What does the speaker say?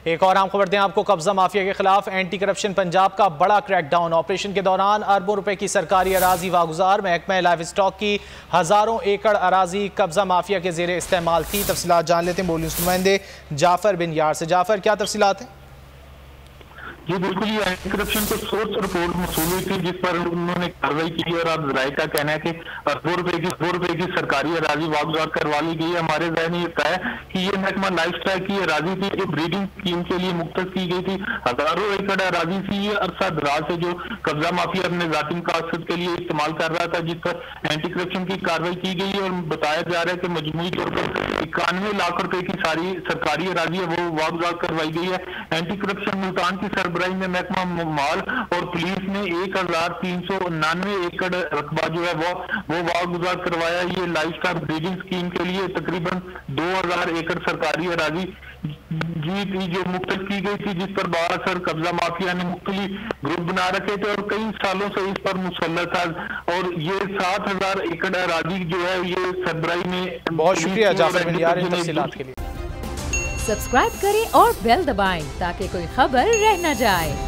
एक और आम खबर दें आपको, कब्जा माफिया के खिलाफ एंटी करप्शन पंजाब का बड़ा क्रैकडाउन। ऑपरेशन के दौरान अरबों रुपए की सरकारी अराजी वागुजार। महकमा लाइफ स्टॉक की हजारों एकड़ अराजी कब्जा माफिया के जेर इस्तेमाल थी। तफसीलात जान लेते हैं बोली नुमाइंदे जाफर बिन यार से। जाफर, क्या तफसीलात हैं? जी बिल्कुल, ये एंटी करप्शन को सोर्स रिपोर्ट मौसूल हुई थी जिस पर उन्होंने कार्रवाई की और अब जराये का कहना है कि अरबों रुपए की सरकारी अराजी वागुजार करवा ली गई है। हमारे जहन में ये कहा है कि ये महकमा लाइफ स्टाइल की अराजी थी जो ब्रीडिंग स्कीम के लिए मुख्तस की गई थी। हजारों एकड़ अराजी थी, ये अरसा दराज से जो कब्जा माफिया अपने जाती मकासद के लिए इस्तेमाल कर रहा था, जिस पर एंटी करप्शन की कार्रवाई की गई और बताया जा रहा है कि मजमूई तौर पर 91 लाख रुपए की सारी सरकारी अराजी है वो वागुजार करवाई गई है। एंटी करप्शन मुल्तान की सरबराही में महकमा माल और पुलिस ने 1399 एकड़ रकबा जो है वो वागुजार करवाया। ये लाइफ स्टाइल ब्रीडिंग स्कीम के लिए तकरीबन 2000 एकड़ सरकारी अराजी जी थी जो मुख्तस की गई थी, जिस पर बासर कब्जा माफिया ने मुख्तलिफ ग्रुप बना रखे थे और कई सालों से इस पर मुसल्लत था। और ये 7000 एकड़ अराजी जो है ये सरबराही में। बहुत शुक्रिया जाफर बिन यार इन तफसीलात के लिए। सब्सक्राइब करें और बेल दबाएं ताकि कोई खबर रह न जाए।